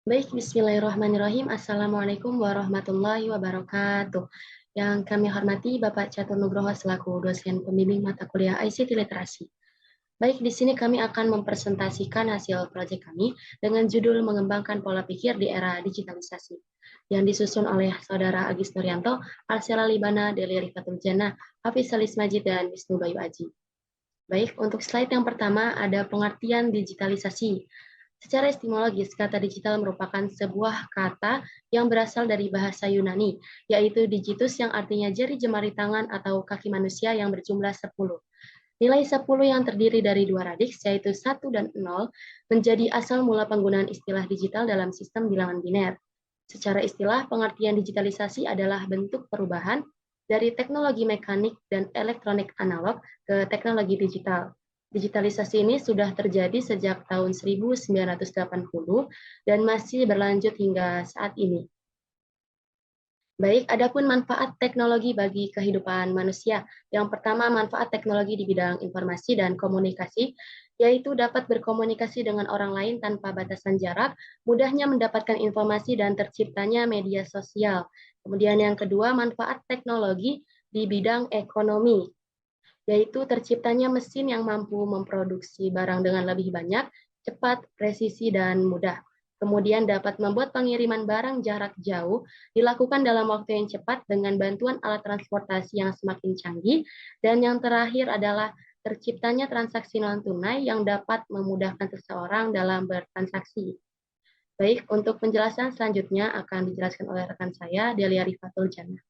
Baik, bismillahirrahmanirrahim. Assalamualaikum warahmatullahi wabarakatuh. Yang kami hormati Bapak Catur Nugroho selaku dosen pembimbing mata kuliah ICT Literasi. Baik, di sini kami akan mempresentasikan hasil proyek kami dengan judul Mengembangkan Pola Pikir di Era Digitalisasi, yang disusun oleh Saudara Agis Nuryanto, Arsela Libana, Deli Rifatul Jannah, Hafiz Salis Majid, dan Wisnu Bayu Aji. Baik, untuk slide yang pertama ada pengertian digitalisasi. Secara etimologis, kata digital merupakan sebuah kata yang berasal dari bahasa Yunani, yaitu digitus yang artinya jari jemari tangan atau kaki manusia yang berjumlah 10. Nilai 10 yang terdiri dari dua radiks, yaitu 1 dan 0, menjadi asal mula penggunaan istilah digital dalam sistem bilangan biner. Secara istilah, pengertian digitalisasi adalah bentuk perubahan dari teknologi mekanik dan elektronik analog ke teknologi digital. Digitalisasi ini sudah terjadi sejak tahun 1980 dan masih berlanjut hingga saat ini. Baik, adapun manfaat teknologi bagi kehidupan manusia. Yang pertama, manfaat teknologi di bidang informasi dan komunikasi, yaitu dapat berkomunikasi dengan orang lain tanpa batasan jarak, mudahnya mendapatkan informasi dan terciptanya media sosial. Kemudian yang kedua, manfaat teknologi di bidang ekonomi, yaitu terciptanya mesin yang mampu memproduksi barang dengan lebih banyak, cepat, presisi, dan mudah. Kemudian dapat membuat pengiriman barang jarak jauh dilakukan dalam waktu yang cepat dengan bantuan alat transportasi yang semakin canggih. Dan yang terakhir adalah terciptanya transaksi non-tunai yang dapat memudahkan seseorang dalam bertransaksi. Baik, untuk penjelasan selanjutnya akan dijelaskan oleh rekan saya, Delia Rifatul Jannah.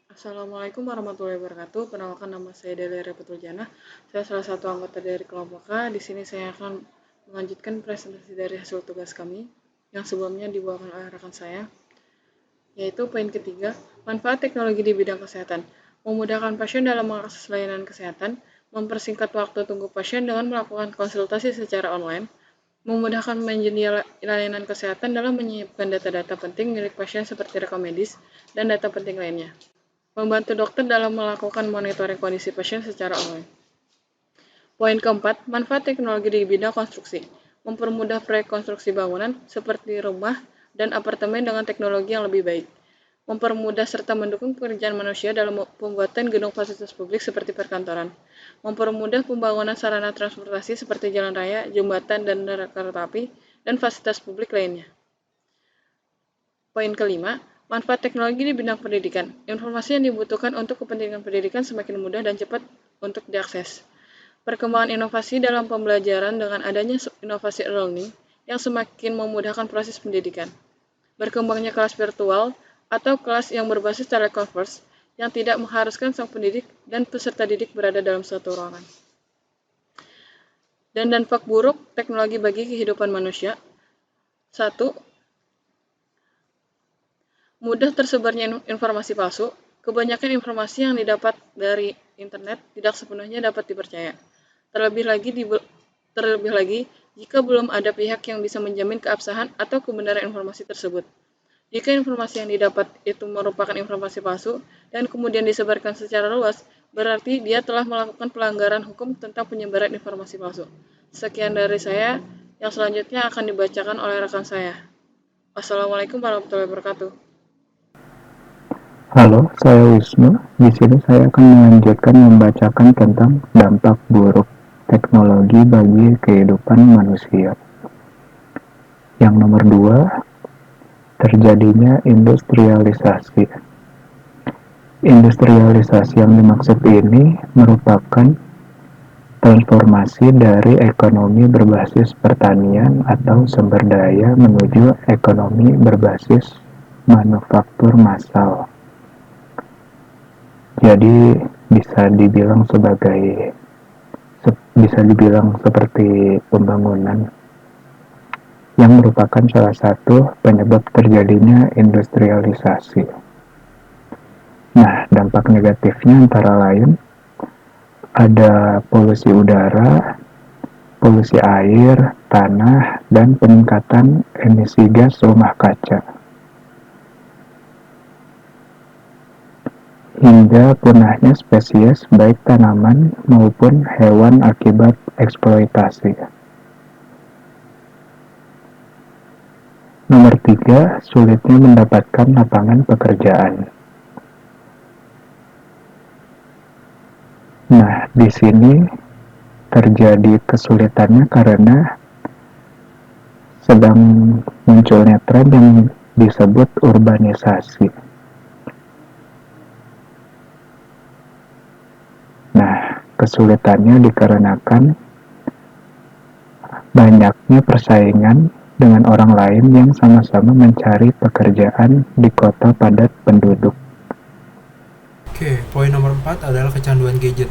Assalamualaikum warahmatullahi wabarakatuh. Perkenalkan, nama saya Delia Repetul Jannah. Saya salah satu anggota dari kelompok A. Di sini saya akan melanjutkan presentasi dari hasil tugas kami yang sebelumnya dibawakan oleh rekan saya, yaitu poin ketiga, manfaat teknologi di bidang kesehatan. Memudahkan pasien dalam mengakses layanan kesehatan, mempersingkat waktu tunggu pasien dengan melakukan konsultasi secara online, memudahkan penyedia layanan kesehatan dalam menyiapkan data-data penting milik pasien seperti rekam medis dan data penting lainnya. Membantu dokter dalam melakukan monitoring kondisi pasien secara online. Poin keempat, manfaat teknologi di bidang konstruksi. Mempermudah proyek konstruksi bangunan seperti rumah dan apartemen dengan teknologi yang lebih baik. Mempermudah serta mendukung pekerjaan manusia dalam pembuatan gedung fasilitas publik seperti perkantoran. Mempermudah pembangunan sarana transportasi seperti jalan raya, jembatan, dan kereta api, dan fasilitas publik lainnya. Poin kelima, manfaat teknologi di bidang pendidikan. Informasi yang dibutuhkan untuk kepentingan pendidikan semakin mudah dan cepat untuk diakses. Perkembangan inovasi dalam pembelajaran dengan adanya inovasi e-learning yang semakin memudahkan proses pendidikan. Berkembangnya kelas virtual atau kelas yang berbasis telekonferensi yang tidak mengharuskan sang pendidik dan peserta didik berada dalam suatu ruangan. Dan dampak buruk teknologi bagi kehidupan manusia. 1. Mudah tersebarnya informasi palsu. Kebanyakan informasi yang didapat dari internet tidak sepenuhnya dapat dipercaya. Terlebih lagi, jika belum ada pihak yang bisa menjamin keabsahan atau kebenaran informasi tersebut. Jika informasi yang didapat itu merupakan informasi palsu dan kemudian disebarkan secara luas, berarti dia telah melakukan pelanggaran hukum tentang penyebaran informasi palsu. Sekian dari saya, yang selanjutnya akan dibacakan oleh rekan saya. Wassalamualaikum warahmatullahi wabarakatuh. Halo, saya Wisnu. Di sini saya akan melanjutkan membacakan tentang dampak buruk teknologi bagi kehidupan manusia. Yang nomor 2, terjadinya industrialisasi. Industrialisasi yang dimaksud ini merupakan transformasi dari ekonomi berbasis pertanian atau sumber daya menuju ekonomi berbasis manufaktur massal. Jadi bisa dibilang seperti pembangunan yang merupakan salah satu penyebab terjadinya industrialisasi. Nah, dampak negatifnya antara lain ada polusi udara, polusi air, tanah, dan peningkatan emisi gas rumah kaca. Hingga punahnya spesies baik tanaman maupun hewan akibat eksploitasi. Nomor 3, sulitnya mendapatkan lapangan pekerjaan. Nah, di sini terjadi kesulitannya karena sedang munculnya tren yang disebut urbanisasi. Nah, kesulitannya dikarenakan banyaknya persaingan dengan orang lain yang sama-sama mencari pekerjaan di kota padat penduduk. Oke, poin nomor 4 adalah kecanduan gadget.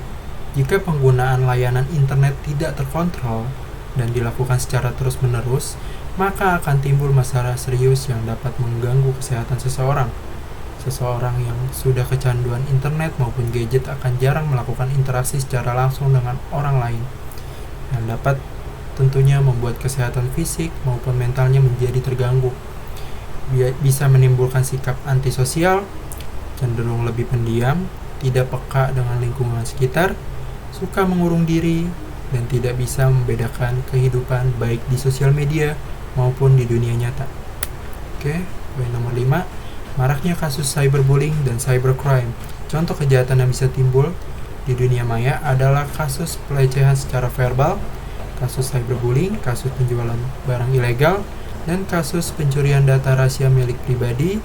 Jika penggunaan layanan internet tidak terkontrol dan dilakukan secara terus-menerus, maka akan timbul masalah serius yang dapat mengganggu kesehatan seseorang. Seseorang yang sudah kecanduan internet maupun gadget akan jarang melakukan interaksi secara langsung dengan orang lain, yang dapat tentunya membuat kesehatan fisik maupun mentalnya menjadi terganggu. Bisa menimbulkan sikap antisosial, cenderung lebih pendiam, tidak peka dengan lingkungan sekitar, suka mengurung diri, dan tidak bisa membedakan kehidupan baik di sosial media maupun di dunia nyata. Oke, poin nomor 5, maraknya kasus cyberbullying dan cybercrime. Contoh kejahatan yang bisa timbul di dunia maya adalah kasus pelecehan secara verbal, kasus cyberbullying, kasus penjualan barang ilegal, dan kasus pencurian data rahasia milik pribadi,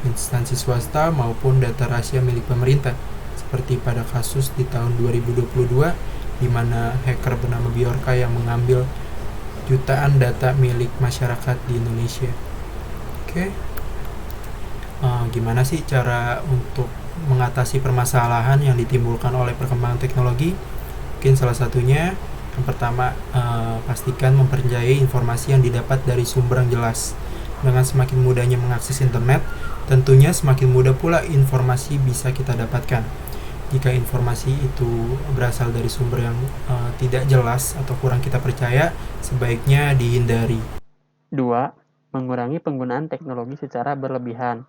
instansi swasta maupun data rahasia milik pemerintah, seperti pada kasus di tahun 2022 di mana hacker bernama Bjorka yang mengambil jutaan data milik masyarakat di Indonesia. Oke, gimana sih cara untuk mengatasi permasalahan yang ditimbulkan oleh perkembangan teknologi? Mungkin salah satunya yang pertama, pastikan mempercayai informasi yang didapat dari sumber yang jelas. Dengan semakin mudahnya mengakses internet, tentunya semakin mudah pula informasi bisa kita dapatkan. Jika informasi itu berasal dari sumber yang tidak jelas atau kurang kita percaya, sebaiknya dihindari. 2. Mengurangi penggunaan teknologi secara berlebihan.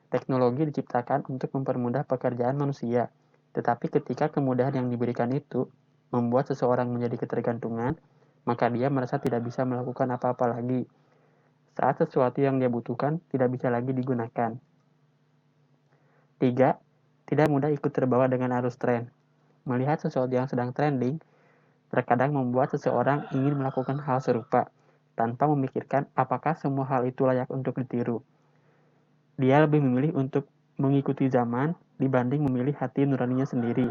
Teknologi diciptakan untuk mempermudah pekerjaan manusia, tetapi ketika kemudahan yang diberikan itu membuat seseorang menjadi ketergantungan, maka dia merasa tidak bisa melakukan apa-apa lagi. Saat sesuatu yang dia butuhkan tidak bisa lagi digunakan. 3. Tidak mudah ikut terbawa dengan arus tren. Melihat sesuatu yang sedang trending, terkadang membuat seseorang ingin melakukan hal serupa, tanpa memikirkan apakah semua hal itu layak untuk ditiru. Dia lebih memilih untuk mengikuti zaman dibanding memilih hati nuraninya sendiri,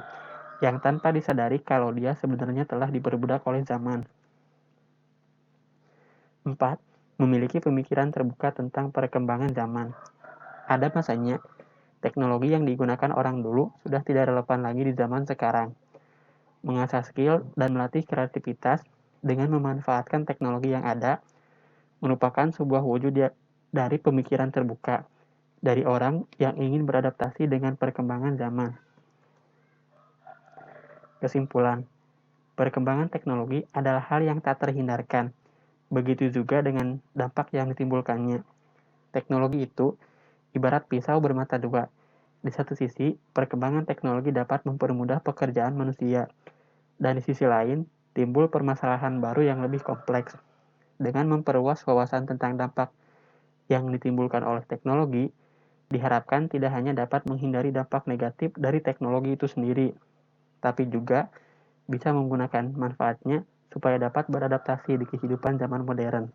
yang tanpa disadari kalau dia sebenarnya telah diperbudak oleh zaman. 4. Memiliki pemikiran terbuka tentang perkembangan zaman. Ada masanya, teknologi yang digunakan orang dulu sudah tidak relevan lagi di zaman sekarang. Mengasah skill dan melatih kreativitas dengan memanfaatkan teknologi yang ada merupakan sebuah wujud dari pemikiran terbuka dari orang yang ingin beradaptasi dengan perkembangan zaman. Kesimpulan, perkembangan teknologi adalah hal yang tak terhindarkan. Begitu juga dengan dampak yang ditimbulkannya. Teknologi itu ibarat pisau bermata dua. Di satu sisi, perkembangan teknologi dapat mempermudah pekerjaan manusia. Dan di sisi lain, timbul permasalahan baru yang lebih kompleks. Dengan memperluas wawasan tentang dampak yang ditimbulkan oleh teknologi, diharapkan tidak hanya dapat menghindari dampak negatif dari teknologi itu sendiri, tapi juga bisa menggunakan manfaatnya supaya dapat beradaptasi di kehidupan zaman modern.